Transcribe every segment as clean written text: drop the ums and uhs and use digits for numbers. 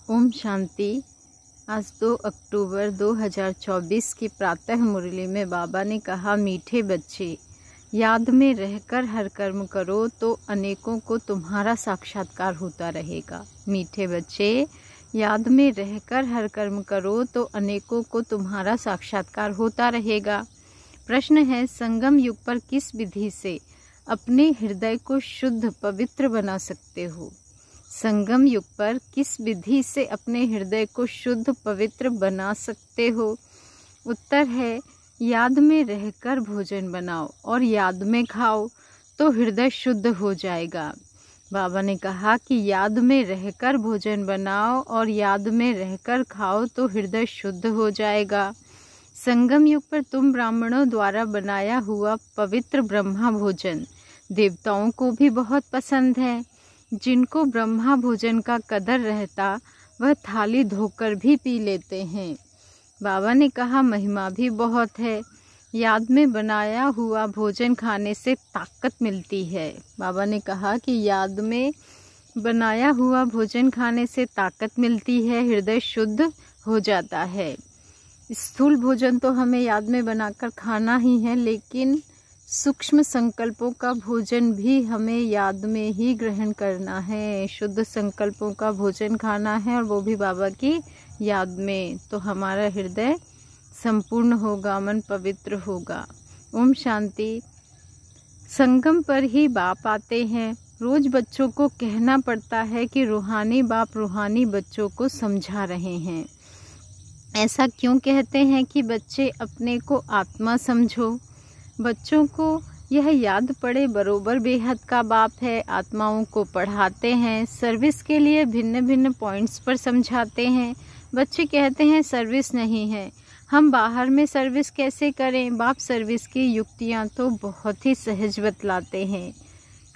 ओम शांति। आज 2 अक्टूबर 2024 की प्रातः मुरली में बाबा ने कहा, मीठे बच्चे, याद में रहकर हर कर्म करो तो अनेकों को तुम्हारा साक्षात्कार होता रहेगा। मीठे बच्चे, याद में रहकर हर कर्म करो तो अनेकों को तुम्हारा साक्षात्कार होता रहेगा। प्रश्न है, संगम युग पर किस विधि से अपने हृदय को शुद्ध पवित्र बना सकते हो? संगम युग पर किस विधि से अपने हृदय को शुद्ध पवित्र बना सकते हो? उत्तर है, याद में रहकर भोजन बनाओ और याद में खाओ तो हृदय शुद्ध हो जाएगा। बाबा ने कहा कि याद में रहकर भोजन बनाओ और याद में रहकर खाओ तो हृदय शुद्ध हो जाएगा। संगम युग पर तुम ब्राह्मणों द्वारा बनाया हुआ पवित्र ब्रह्मा भोजन देवताओं को भी बहुत पसंद है। जिनको ब्रह्मा भोजन का कदर रहता वह थाली धोकर भी पी लेते हैं। बाबा ने कहा, महिमा भी बहुत है। याद में बनाया हुआ भोजन खाने से ताकत मिलती है। बाबा ने कहा कि याद में बनाया हुआ भोजन खाने से ताकत मिलती है, हृदय शुद्ध हो जाता है। स्थूल भोजन तो हमें याद में बनाकर खाना ही है, लेकिन सूक्ष्म संकल्पों का भोजन भी हमें याद में ही ग्रहण करना है। शुद्ध संकल्पों का भोजन खाना है और वो भी बाबा की याद में, तो हमारा हृदय संपूर्ण होगा, मन पवित्र होगा। ओम शांति। संगम पर ही बाप आते हैं। रोज बच्चों को कहना पड़ता है कि रूहानी बाप रूहानी बच्चों को समझा रहे हैं। ऐसा क्यों कहते हैं कि बच्चे अपने को आत्मा समझो? बच्चों को यह याद पड़े बरोबर बेहद का बाप है। आत्माओं को पढ़ाते हैं, सर्विस के लिए भिन्न भिन्न पॉइंट्स पर समझाते हैं। बच्चे कहते हैं सर्विस नहीं है, हम बाहर में सर्विस कैसे करें? बाप सर्विस की युक्तियां तो बहुत ही सहज बतलाते हैं।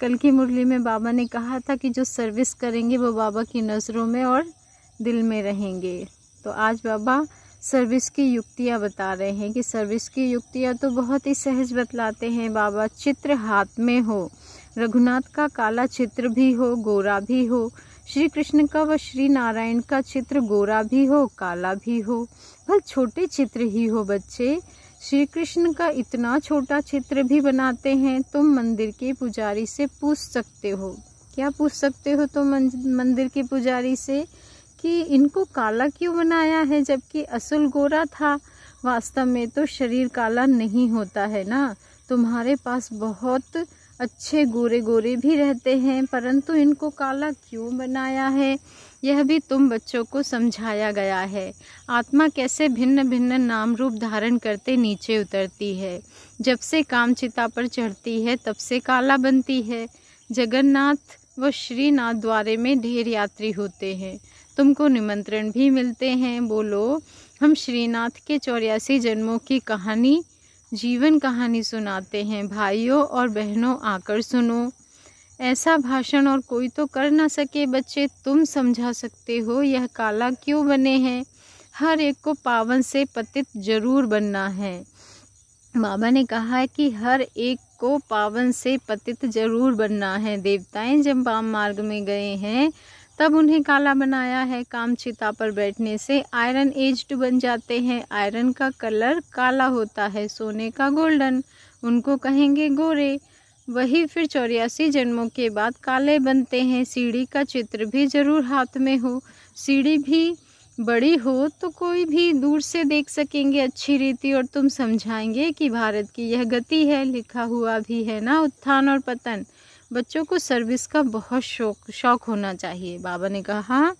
कल की मुरली में बाबा ने कहा था कि जो सर्विस करेंगे वो बाबा की नज़रों में और दिल में रहेंगे। तो आज बाबा सर्विस की युक्तियाँ बता रहे हैं कि सर्विस की युक्तियाँ तो बहुत ही सहज बतलाते हैं। बाबा चित्र हाथ में हो, रघुनाथ का काला चित्र भी हो, गोरा भी हो, श्री कृष्ण का व श्री नारायण का चित्र गोरा भी हो, काला भी हो, भले छोटे चित्र ही हो। बच्चे, श्री कृष्ण का इतना छोटा चित्र भी बनाते हैं। तुम मंदिर के पुजारी से पूछ सकते हो। क्या पूछ सकते हो तुम मंदिर के पुजारी से कि इनको काला क्यों बनाया है जबकि असल गोरा था? वास्तव में तो शरीर काला नहीं होता है ना। तुम्हारे पास बहुत अच्छे गोरे गोरे भी रहते हैं, परंतु इनको काला क्यों बनाया है? यह भी तुम बच्चों को समझाया गया है। आत्मा कैसे भिन्न भिन्न नाम रूप धारण करते नीचे उतरती है। जब से कामचिता पर चढ़ती है तब से काला बनती है। जगन्नाथ व श्रीनाथ द्वारे में ढेर यात्री होते हैं। तुमको निमंत्रण भी मिलते हैं। बोलो, हम श्रीनाथ के 84 जन्मों की कहानी, जीवन कहानी सुनाते हैं। भाइयों और बहनों, आकर सुनो। ऐसा भाषण और कोई तो कर ना सके। बच्चे, तुम समझा सकते हो यह काला क्यों बने हैं। हर एक को पावन से पतित जरूर बनना है। बाबा ने कहा है कि हर एक को पावन से पतित जरूर बनना है। देवताएं जब वाम मार्ग में गए हैं तब उन्हें काला बनाया है। कामचिता पर बैठने से आयरन एज्ड बन जाते हैं। आयरन का कलर काला होता है, सोने का गोल्डन, उनको कहेंगे गोरे। वही फिर 84 जन्मों के बाद काले बनते हैं। सीढ़ी का चित्र भी जरूर हाथ में हो। सीढ़ी भी बड़ी हो तो कोई भी दूर से देख सकेंगे अच्छी रीति, और तुम समझाएंगे कि भारत की यह गति है। लिखा हुआ भी है ना, उत्थान और पतन। बच्चों को सर्विस का बहुत शौक होना चाहिए। बाबा ने कहा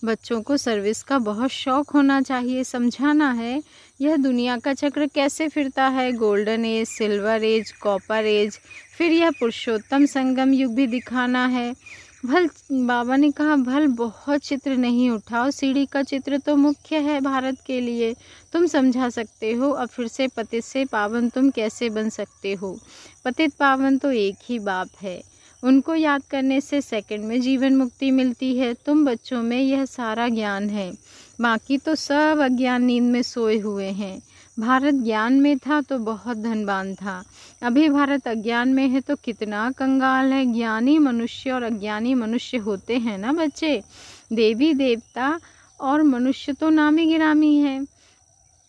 बच्चों को सर्विस का बहुत शौक होना चाहिए। समझाना है यह दुनिया का चक्र कैसे फिरता है। Golden age, silver age, copper age, फिर यह पुरुषोत्तम संगम युग भी दिखाना है। बाबा ने कहा भल बहुत चित्र नहीं उठाओ, सीढ़ी का चित्र तो मुख्य है भारत के लिए। तुम समझा सकते हो। अब फिर से पतित से पावन तुम कैसे बन सकते हो? पतित पावन तो एक ही बाप है। उनको याद करने से सेकंड में जीवन मुक्ति मिलती है। तुम बच्चों में यह सारा ज्ञान है, बाकी तो सब अज्ञान नींद में सोए हुए हैं। भारत ज्ञान में था तो बहुत धनवान था। अभी भारत अज्ञान में है तो कितना कंगाल है। ज्ञानी मनुष्य और अज्ञानी मनुष्य होते हैं ना बच्चे। देवी देवता और मनुष्य तो नामी गिरामी है।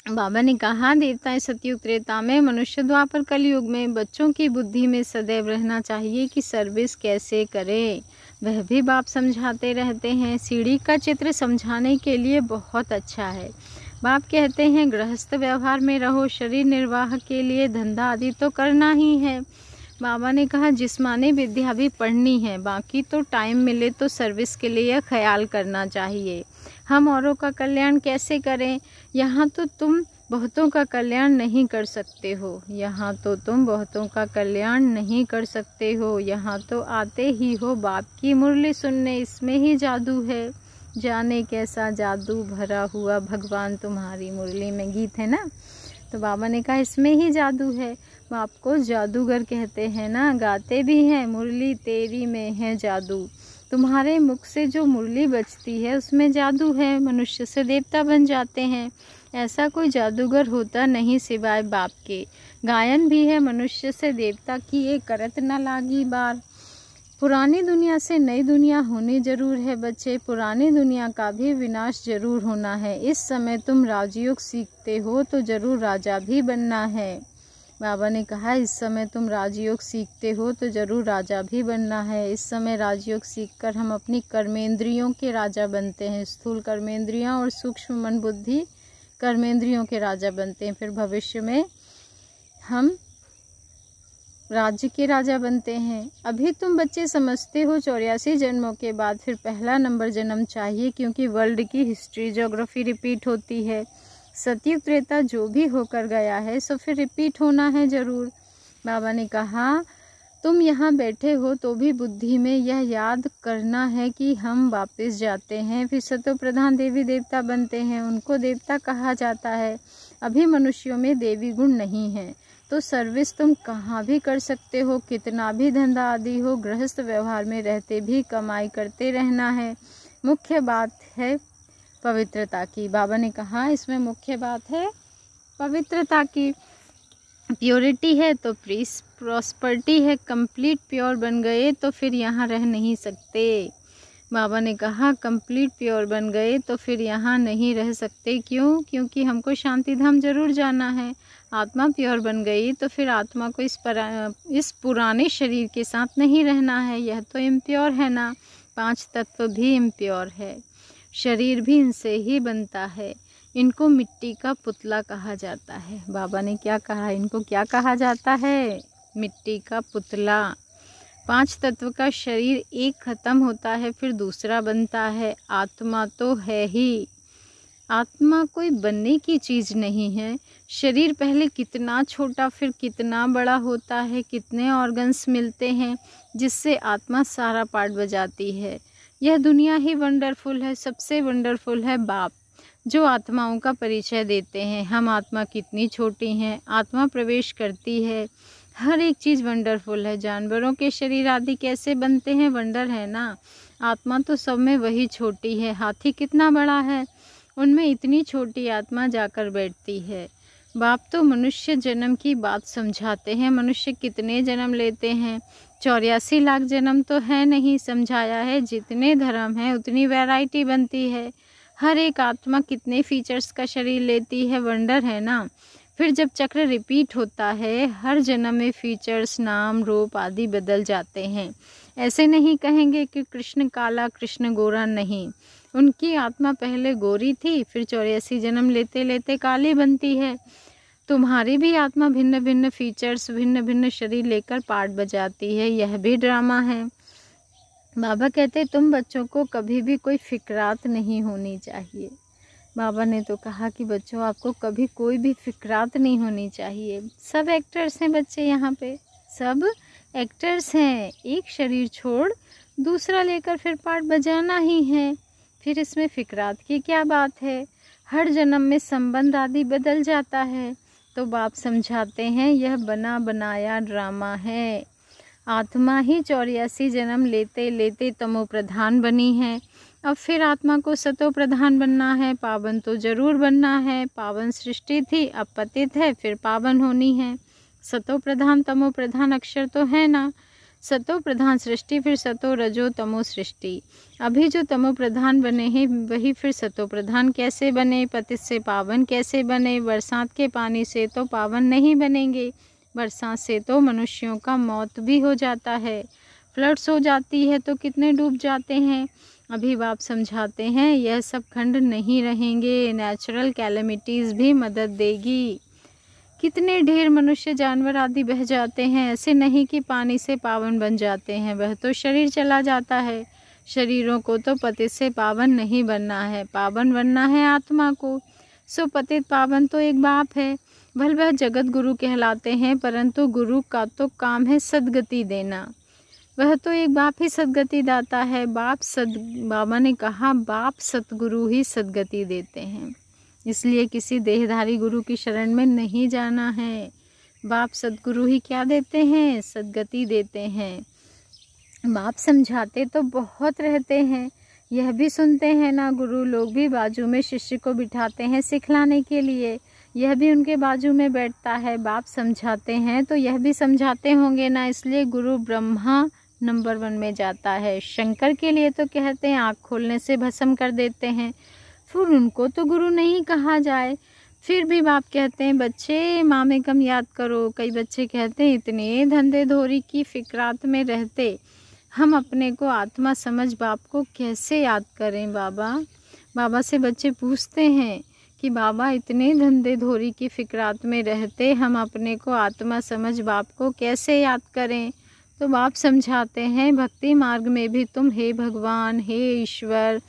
बाबा ने कहा देवताएं सतयुग त्रेता में, मनुष्य द्वापर कलयुग में। बच्चों की बुद्धि में सदैव रहना चाहिए कि सर्विस कैसे करें, वह भी बाप समझाते रहते हैं। सीढ़ी का चित्र समझाने के लिए बहुत अच्छा है। बाप कहते हैं गृहस्थ व्यवहार में रहो, शरीर निर्वाह के लिए धंधा आदि तो करना ही है। बाबा ने कहा जिस्मानी विद्या भी पढ़नी है, बाकी तो टाइम मिले तो सर्विस के लिए ख्याल करना चाहिए। हम औरों का कल्याण कैसे करें? यहाँ तो तुम बहुतों का कल्याण नहीं कर सकते हो, यहाँ तो तुम बहुतों का कल्याण नहीं कर सकते हो, यहाँ तो आते ही हो बाप की मुरली सुनने, इसमें ही जादू है। जाने कैसा जादू भरा हुआ भगवान तुम्हारी मुरली में, गीत है ना। तो बाबा ने कहा इसमें ही जादू है। बाप को जादूगर कहते हैं ना, गाते भी हैं मुरली तेरी में है जादू। तुम्हारे मुख से जो मुरली बजती है उसमें जादू है, मनुष्य से देवता बन जाते हैं। ऐसा कोई जादूगर होता नहीं सिवाय बाप के। गायन भी है मनुष्य से देवता की, एक करत न लागी बार। पुरानी दुनिया से नई दुनिया होनी जरूर है बच्चे, पुरानी दुनिया का भी विनाश जरूर होना है। इस समय तुम राजयोग सीखते हो तो जरूर राजा भी बनना है। बाबा ने कहा इस समय तुम राजयोग सीखते हो तो जरूर राजा भी बनना है। इस समय राजयोग सीखकर हम अपनी कर्मेंद्रियों के राजा बनते हैं। स्थूल कर्मेंद्रियां और सूक्ष्म मन बुद्धि कर्मेंद्रियों के राजा बनते हैं। फिर भविष्य में हम राज्य के राजा बनते हैं। अभी तुम बच्चे समझते हो 84 जन्मों के बाद फिर पहला नंबर जन्म चाहिए, क्योंकि वर्ल्ड की हिस्ट्री ज्योग्राफी रिपीट होती है। सतयुग त्रेता जो भी होकर गया है सो फिर रिपीट होना है जरूर। बाबा ने कहा तुम यहाँ बैठे हो तो भी बुद्धि में यह याद करना है कि हम वापस जाते हैं, फिर सतो प्रधान देवी देवता बनते हैं, उनको देवता कहा जाता है। अभी मनुष्यों में देवी गुण नहीं है, तो सर्विस तुम कहाँ भी कर सकते हो, कितना भी धंधा आदि हो, गृहस्थ व्यवहार में रहते भी कमाई करते रहना है। मुख्य बात है पवित्रता की। बाबा ने कहा इसमें मुख्य बात है पवित्रता की। प्योरिटी है तो प्रॉस्पर्टी है। कंप्लीट प्योर बन गए तो फिर यहाँ रह नहीं सकते। बाबा ने कहा कंप्लीट प्योर बन गए तो फिर यहाँ नहीं रह सकते। क्यों? क्योंकि हमको शांति धाम जरूर जाना है। आत्मा प्योर बन गई तो फिर आत्मा को इस पुराने शरीर के साथ नहीं रहना है। यह तो इम्प्योर है ना। 5 तत्व भी इम्प्योर है, शरीर भी इनसे ही बनता है। इनको मिट्टी का पुतला कहा जाता है। बाबा ने क्या कहा, इनको क्या कहा जाता है? मिट्टी का पुतला। 5 तत्व का शरीर एक खत्म होता है फिर दूसरा बनता है। आत्मा तो है ही, आत्मा कोई बनने की चीज़ नहीं है। शरीर पहले कितना छोटा फिर कितना बड़ा होता है, कितने ऑर्गन्स मिलते हैं जिससे आत्मा सारा पार्ट बजाती है। यह दुनिया ही वंडरफुल है। सबसे वंडरफुल है बाप जो आत्माओं का परिचय देते हैं। हम आत्मा कितनी छोटी हैं, आत्मा प्रवेश करती है। हर एक चीज़ वंडरफुल है। जानवरों के शरीर आदि कैसे बनते हैं, वंडर है ना। आत्मा तो सब में वही छोटी है। हाथी कितना बड़ा है, उनमें इतनी छोटी आत्मा जाकर बैठती है। बाप तो मनुष्य जन्म की बात समझाते हैं। मनुष्य कितने जन्म लेते हैं? 84 लाख जन्म तो है नहीं, समझाया है। जितने धर्म हैं उतनी वैरायटी बनती है। हर एक आत्मा कितने फीचर्स का शरीर लेती है, वंडर है ना। फिर जब चक्र रिपीट होता है, हर जन्म में फीचर्स, नाम, रूप आदि बदल जाते हैं। ऐसे नहीं कहेंगे कि कृष्ण काला कृष्ण गोरा, नहीं। उनकी आत्मा पहले गोरी थी, फिर 84 जन्म लेते लेते काली बनती है। तुम्हारी भी आत्मा भिन्न भिन्न फीचर्स, भिन्न भिन्न शरीर लेकर पार्ट बजाती है। यह भी ड्रामा है। बाबा कहते तुम बच्चों को कभी भी कोई फिक्रात नहीं होनी चाहिए। बाबा ने तो कहा कि बच्चों आपको कभी कोई भी फिक्रात नहीं होनी चाहिए। सब एक्टर्स हैं बच्चे, यहाँ पे सब एक्टर्स हैं। एक शरीर छोड़ दूसरा लेकर फिर पार्ट बजाना ही है। फिर इसमें फिक्रात की क्या बात है? हर जन्म में संबंध आदि बदल जाता है। तो बाप समझाते हैं यह बना बनाया ड्रामा है। आत्मा ही 84 जन्म लेते लेते तमो प्रधान बनी है। अब फिर आत्मा को सतो प्रधान बनना है। पावन तो जरूर बनना है। पावन सृष्टि थी, अब पतित है, फिर पावन होनी है। सतो प्रधान तमो प्रधान अक्षर तो है ना। सतो प्रधान सृष्टि, फिर सतो रजो तमो सृष्टि। अभी जो तमो प्रधान बने हैं वही फिर सतो प्रधान कैसे बने, पतित से पावन कैसे बने। बरसात के पानी से तो पावन नहीं बनेंगे, बरसात से तो मनुष्यों का मौत भी हो जाता है, फ्लड्स हो जाती है तो कितने डूब जाते हैं। अभी बाप समझाते हैं यह सब खंड नहीं रहेंगे, नेचुरल कैलेमिटीज़ भी मदद देगी। कितने ढेर मनुष्य जानवर आदि बह जाते हैं, ऐसे नहीं कि पानी से पावन बन जाते हैं, वह तो शरीर चला जाता है। शरीरों को तो पतित से पावन नहीं बनना है, पावन बनना है आत्मा को। सो पतित पावन तो एक बाप है, भले वह जगत गुरु कहलाते हैं, परंतु गुरु का तो काम है सद्गति देना, वह तो एक बाप ही सद्गति दाता है। बाबा ने कहा बाप सतगुरु ही सद्गति देते हैं, इसलिए किसी देहधारी गुरु की शरण में नहीं जाना है। बाप सद्गुरु ही क्या देते हैं, सद्गति देते हैं। बाप समझाते तो बहुत रहते हैं, यह भी सुनते हैं ना, गुरु लोग भी बाजू में शिष्य को बिठाते हैं सिखलाने के लिए, यह भी उनके बाजू में बैठता है। बाप समझाते हैं तो यह भी समझाते होंगे ना, इसलिए गुरु ब्रह्मा नंबर 1 में जाता है। शंकर के लिए तो कहते हैं आँख खोलने से भस्म कर देते हैं, फिर उनको तो गुरु नहीं कहा जाए। फिर भी बाप कहते हैं बच्चे माँ में कम याद करो। कई बच्चे कहते हैं इतने धंधे धोरी की फिक्रात में रहते हम अपने को आत्मा समझ बाप को कैसे याद करें। बाबा से बच्चे पूछते हैं कि बाबा इतने धंधे धोरी की फिक्रात में रहते हम अपने को आत्मा समझ बाप को कैसे याद करें। तो बाप समझाते हैं भक्ति मार्ग में भी तुम हे भगवान हे ईश्वर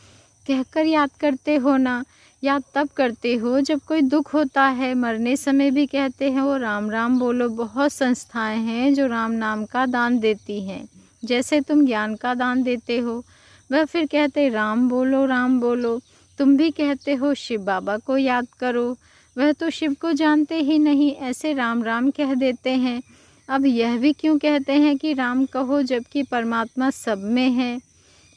कहकर याद करते हो ना, याद तब करते हो जब कोई दुख होता है। मरने समय भी कहते हैं वो राम राम बोलो। बहुत संस्थाएं हैं जो राम नाम का दान देती हैं, जैसे तुम ज्ञान का दान देते हो, वह फिर कहते राम बोलो राम बोलो। तुम भी कहते हो शिव बाबा को याद करो, वह तो शिव को जानते ही नहीं, ऐसे राम राम कह देते हैं। अब यह भी क्यों कहते हैं कि राम कहो जबकि परमात्मा सब में है।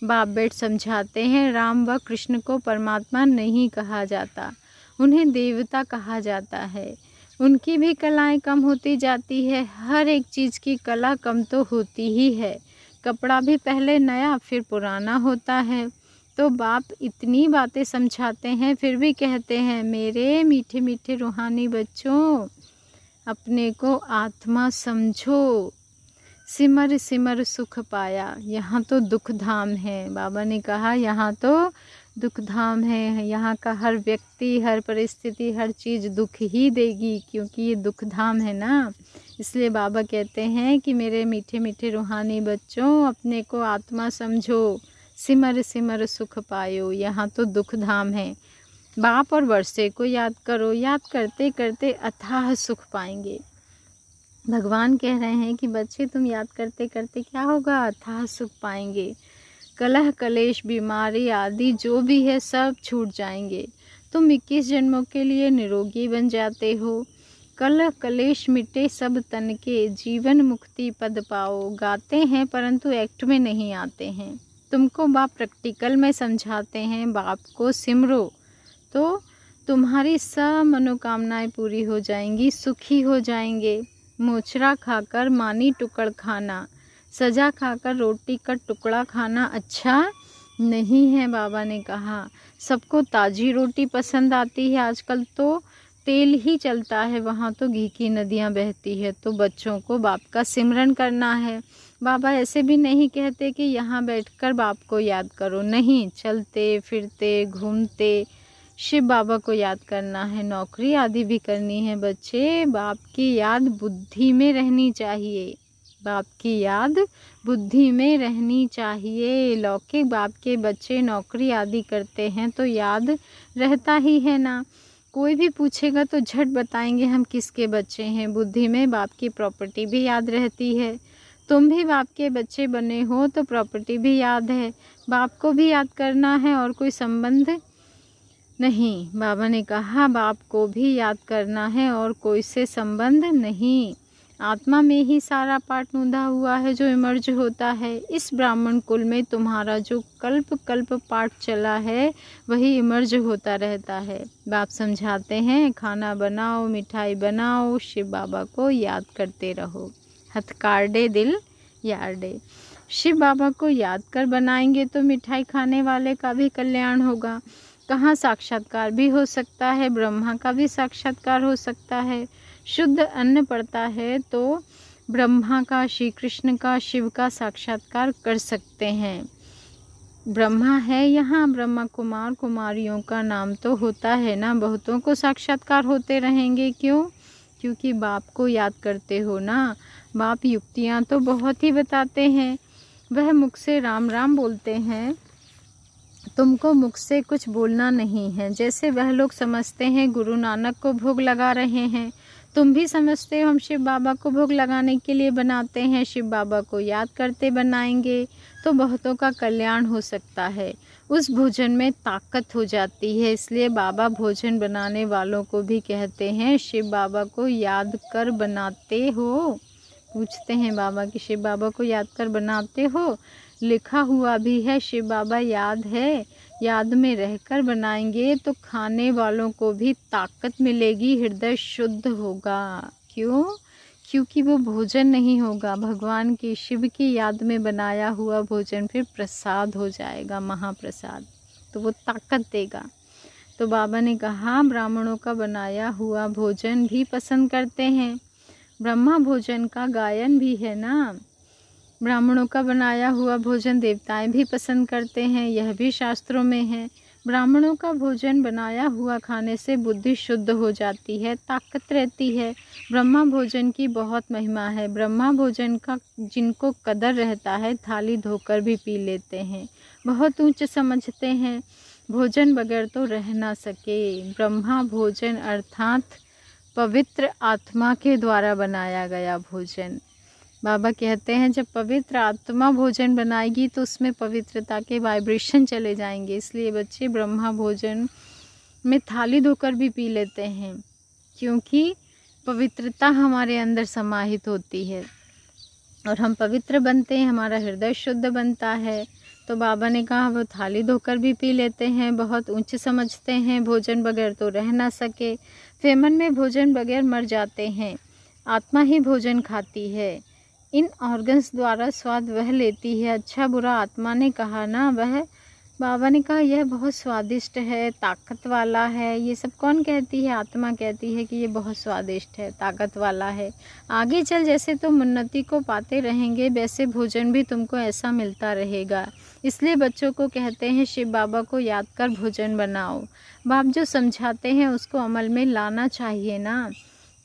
बाप बेट समझाते हैं राम व कृष्ण को परमात्मा नहीं कहा जाता, उन्हें देवता कहा जाता है। उनकी भी कलाएं कम होती जाती है, हर एक चीज़ की कला कम तो होती ही है। कपड़ा भी पहले नया फिर पुराना होता है। तो बाप इतनी बातें समझाते हैं फिर भी कहते हैं मेरे मीठे मीठे रूहानी बच्चों अपने को आत्मा समझो, सिमर सिमर सुख पाया। यहाँ तो दुख धाम है, बाबा ने कहा यहाँ तो दुख धाम है, यहाँ का हर व्यक्ति हर परिस्थिति हर चीज़ दुख ही देगी, क्योंकि ये दुख धाम है ना। इसलिए बाबा कहते हैं कि मेरे मीठे मीठे रूहानी बच्चों अपने को आत्मा समझो, सिमर सिमर सुख पायो। यहाँ तो दुख धाम है। बाप और वर्षे को याद करो, याद करते करते अथाह सुख पाएंगे। भगवान कह रहे हैं कि बच्चे तुम याद करते करते क्या होगा, अथाह सुख पाएंगे। कलह कलेश बीमारी आदि जो भी है सब छूट जाएंगे। तुम 21 जन्मों के लिए निरोगी बन जाते हो। कलह कलेश मिटे सब तन के, जीवन मुक्ति पद पाओ। गाते हैं परंतु एक्ट में नहीं आते हैं। तुमको बाप प्रैक्टिकल में समझाते हैं, बाप को सिमरो तो तुम्हारी सब मनोकामनाएं पूरी हो जाएंगी, सुखी हो जाएंगे। मोचरा खाकर मानी टुकड़ खाना, सजा खाकर रोटी का टुकड़ा खाना अच्छा नहीं है। बाबा ने कहा सबको ताज़ी रोटी पसंद आती है, आजकल तो तेल ही चलता है, वहाँ तो घी की नदियाँ बहती है। तो बच्चों को बाप का सिमरन करना है। बाबा ऐसे भी नहीं कहते कि यहाँ बैठकर बाप को याद करो, नहीं, चलते फिरते घूमते शिव बाबा को याद करना है। नौकरी आदि भी करनी है बच्चे, बाप की याद बुद्धि में रहनी चाहिए, बाप की याद बुद्धि में रहनी चाहिए। लौकिक बाप के बच्चे नौकरी आदि करते हैं तो याद रहता ही है ना, कोई भी पूछेगा तो झट बताएंगे हम किसके बच्चे हैं। बुद्धि में बाप की प्रॉपर्टी भी याद रहती है। तुम भी बाप के बच्चे बने हो तो प्रॉपर्टी भी याद है, बाप को भी याद करना है और कोई संबंध नहीं। बाबा ने कहा बाप को भी याद करना है और कोई से संबंध नहीं। आत्मा में ही सारा पाठ नूंधा हुआ है जो इमर्ज होता है। इस ब्राह्मण कुल में तुम्हारा जो कल्प कल्प पाठ चला है वही इमर्ज होता रहता है। बाप समझाते हैं खाना बनाओ मिठाई बनाओ, शिव बाबा को याद करते रहो। हथकार्डे दिल यार्डे। शिव बाबा को याद कर बनाएंगे तो मिठाई खाने वाले का भी कल्याण होगा। कहाँ साक्षात्कार भी हो सकता है, ब्रह्मा का भी साक्षात्कार हो सकता है। शुद्ध अन्न पड़ता है तो ब्रह्मा का, श्री कृष्ण का, शिव का साक्षात्कार कर सकते हैं। ब्रह्मा है यहाँ, ब्रह्मा कुमार कुमारियों का नाम तो होता है ना, बहुतों को साक्षात्कार होते रहेंगे। क्यों? क्योंकि बाप को याद करते हो ना। बाप युक्तियाँ तो बहुत ही बताते हैं, वह मुख से राम राम बोलते हैं, तुमको मुख से कुछ बोलना नहीं है। जैसे वह लोग समझते हैं गुरु नानक को भोग लगा रहे हैं, तुम भी समझते हो हम शिव बाबा को भोग लगाने के लिए बनाते हैं। शिव बाबा को याद करते बनाएंगे तो बहुतों का कल्याण हो सकता है। उस भोजन में ताकत हो जाती है, इसलिए बाबा भोजन बनाने वालों को भी कहते हैं शिव बाबा को याद कर बनाते हो। पूछते हैं बाबा कि शिव बाबा को याद कर बनाते हो? लिखा हुआ भी है शिव बाबा याद है, याद में रहकर बनाएंगे तो खाने वालों को भी ताकत मिलेगी, हृदय शुद्ध होगा। क्यों? क्योंकि वो भोजन नहीं होगा, भगवान की, शिव की याद में बनाया हुआ भोजन फिर प्रसाद हो जाएगा, महाप्रसाद, तो वो ताकत देगा। तो बाबा ने कहा ब्राह्मणों का बनाया हुआ भोजन भी पसंद करते हैं। ब्रह्मा भोजन का गायन भी है ना। ब्राह्मणों का बनाया हुआ भोजन देवताएं भी पसंद करते हैं, यह भी शास्त्रों में है। ब्राह्मणों का भोजन बनाया हुआ खाने से बुद्धि शुद्ध हो जाती है, ताकत रहती है। ब्रह्मा भोजन की बहुत महिमा है। ब्रह्मा भोजन का जिनको कदर रहता है थाली धोकर भी पी लेते हैं, बहुत ऊंच समझते हैं। भोजन बगैर तो रह ना सके। ब्रह्मा भोजन अर्थात पवित्र आत्मा के द्वारा बनाया गया भोजन। बाबा कहते हैं जब पवित्र आत्मा भोजन बनाएगी तो उसमें पवित्रता के वाइब्रेशन चले जाएंगे। इसलिए बच्चे ब्रह्मा भोजन में थाली धोकर भी पी लेते हैं, क्योंकि पवित्रता हमारे अंदर समाहित होती है और हम पवित्र बनते हैं, हमारा हृदय शुद्ध बनता है। तो बाबा ने कहा वो थाली धोकर भी पी लेते हैं, बहुत ऊंचे समझते हैं। भोजन बगैर तो रह ना सके। फेमन में भोजन बगैर मर जाते हैं, आत्मा ही भोजन खाती है। इन ऑर्गन्स द्वारा स्वाद वह लेती है। अच्छा बुरा आत्मा ने कहा ना, वह बाबा ने कहा यह बहुत स्वादिष्ट है, ताकत वाला है। ये सब कौन कहती है? आत्मा कहती है कि ये बहुत स्वादिष्ट है, ताकत वाला है। आगे चल जैसे तुम उन्नति को पाते रहेंगे वैसे भोजन भी तुमको ऐसा मिलता रहेगा। इसलिए बच्चों को कहते हैं शिव बाबा को याद कर भोजन बनाओ। बाप जो समझाते हैं उसको अमल में लाना चाहिए ना।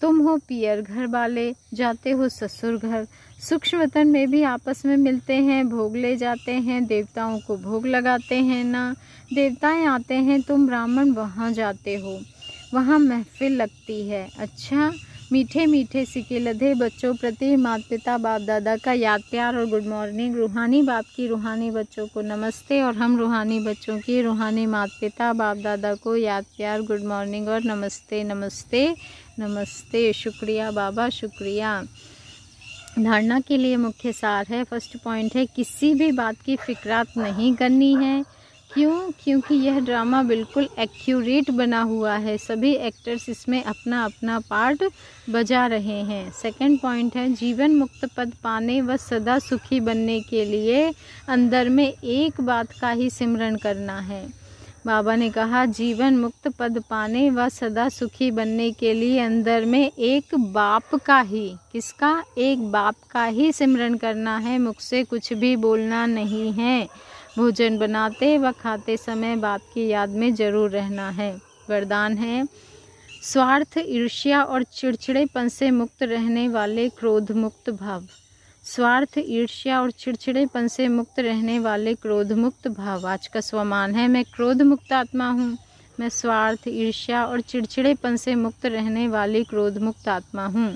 तुम हो पियर घर वाले, जाते हो ससुर घर, सूक्ष्म वतन में भी आपस में मिलते हैं, भोग ले जाते हैं, देवताओं को भोग लगाते हैं ना। देवताएं आते हैं, तुम ब्राह्मण वहाँ जाते हो, वहाँ महफिल लगती है। अच्छा, मीठे मीठे सिके लधे बच्चों प्रति माता पिता बाप दादा का याद प्यार और गुड मॉर्निंग। रूहानी बाप की रूहानी बच्चों को नमस्ते और हम रूहानी बच्चों की रूहानी माता पिता बाप दादा को याद प्यार, गुड मॉर्निंग और नमस्ते नमस्ते नमस्ते। शुक्रिया बाबा, शुक्रिया। धारणा के लिए मुख्य सार है, फर्स्ट पॉइंट है किसी भी बात की फिक्रात नहीं करनी है। क्यों? क्योंकि यह ड्रामा बिल्कुल एक्यूरेट बना हुआ है, सभी एक्टर्स इसमें अपना अपना पार्ट बजा रहे हैं। सेकंड पॉइंट है जीवन मुक्त पद पाने व सदा सुखी बनने के लिए अंदर में एक बात का ही सिमरन करना है। बाबा ने कहा जीवन मुक्त पद पाने व सदा सुखी बनने के लिए अंदर में एक बाप का ही, किसका? एक बाप का ही सिमरन करना है, मुख से कुछ भी बोलना नहीं है। भोजन बनाते व खाते समय बाप की याद में जरूर रहना है। वरदान है स्वार्थ, ईर्ष्या और चिड़चिड़ेपन से मुक्त रहने वाले क्रोध मुक्त भाव। स्वार्थ, ईर्ष्या और चिड़चिड़ेपन से मुक्त रहने वाले क्रोध मुक्त भाव। आज का स्वमान है मैं क्रोध मुक्त आत्मा हूँ, मैं स्वार्थ, ईर्ष्या और चिड़चिड़ेपन से मुक्त रहने वाली क्रोध मुक्त आत्मा हूँ।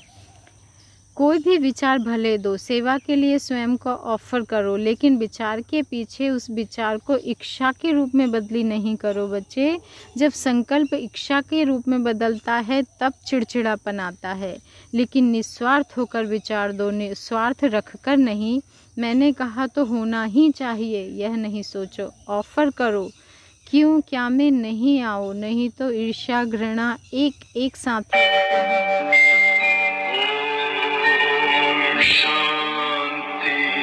कोई भी विचार भले दो, सेवा के लिए स्वयं को ऑफर करो, लेकिन विचार के पीछे उस विचार को इच्छा के रूप में बदली नहीं करो। बच्चे, जब संकल्प इच्छा के रूप में बदलता है तब चिड़चिड़ापन आता है, लेकिन निस्वार्थ होकर विचार दो, निस्वार्थ रखकर नहीं। मैंने कहा तो होना ही चाहिए यह नहीं सोचो, ऑफर करो। क्यों? क्या में नहीं आओ, नहीं तो ईर्ष्या घृणा एक एक साथ शांति।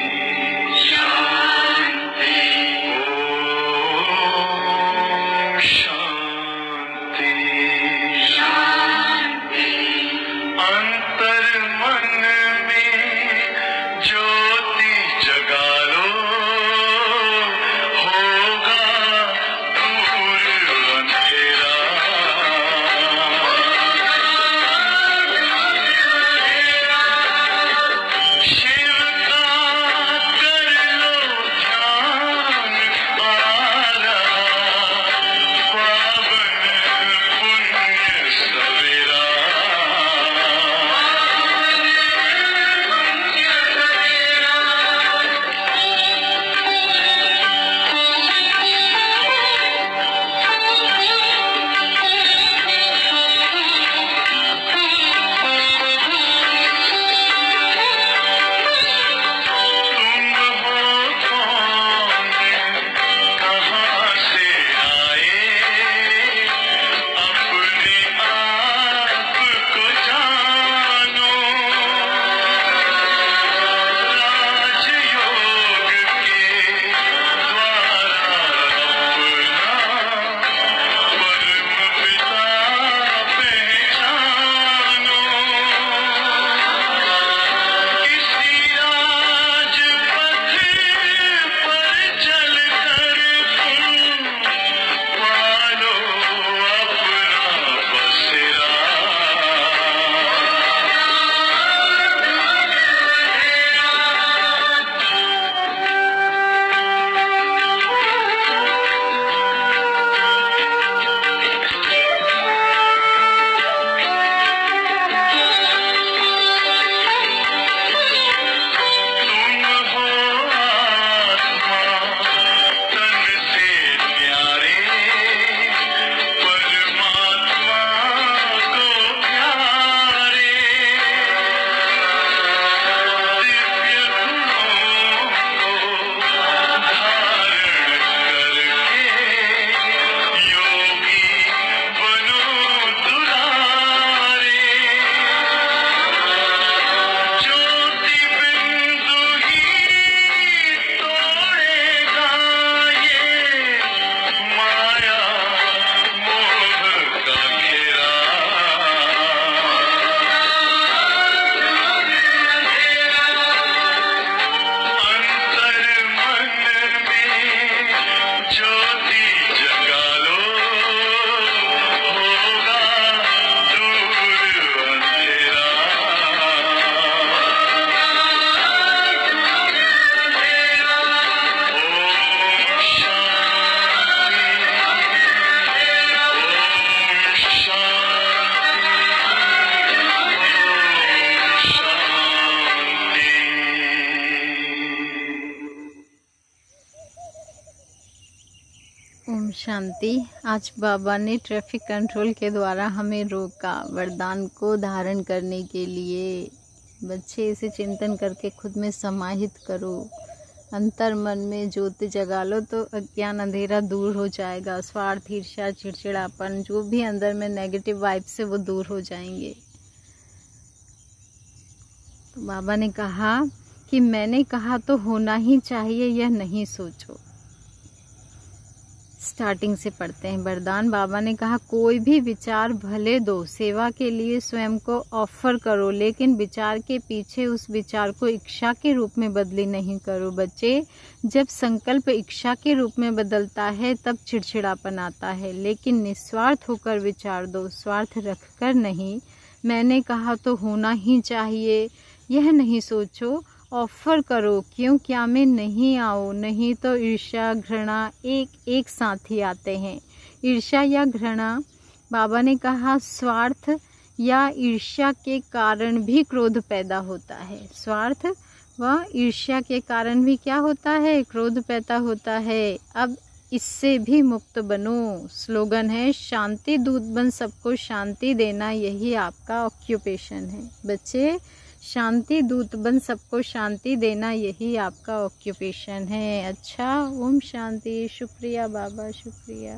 ओम शांति। आज बाबा ने ट्रैफिक कंट्रोल के द्वारा हमें रोका वरदान को धारण करने के लिए। बच्चे इसे चिंतन करके खुद में समाहित करो, अंतर मन में ज्योति जगा लो तो अज्ञान अंधेरा दूर हो जाएगा। स्वार्थ, ईर्ष्या, चिड़चिड़ापन, जो भी अंदर में नेगेटिव वाइब से वो दूर हो जाएंगे। तो बाबा ने कहा कि मैंने कहा तो होना ही चाहिए, यह नहीं सोचो। स्टार्टिंग से पढ़ते हैं। वरदान बाबा ने कहा कोई भी विचार भले दो, सेवा के लिए स्वयं को ऑफर करो, लेकिन विचार के पीछे उस विचार को इच्छा के रूप में बदली नहीं करो। बच्चे, जब संकल्प इच्छा के रूप में बदलता है तब चिड़चिड़ापन आता है, लेकिन निस्वार्थ होकर विचार दो, स्वार्थ रखकर नहीं। मैंने कहा तो होना ही चाहिए, यह नहीं सोचो, ऑफर करो, क्यों क्या में नहीं आओ, नहीं तो ईर्ष्या घृणा एक साथ ही आते हैं। ईर्ष्या या घृणा, बाबा ने कहा स्वार्थ या ईर्ष्या के कारण भी क्रोध पैदा होता है। स्वार्थ व ईर्ष्या के कारण भी क्या होता है? क्रोध पैदा होता है। अब इससे भी मुक्त बनो। स्लोगन है शांति दूत बन सबको शांति देना, यही आपका ऑक्यूपेशन है। बच्चे, शांति दूत बन सबको शांति देना, यही आपका ऑक्यूपेशन है। अच्छा, ओम शांति। शुक्रिया बाबा, शुक्रिया।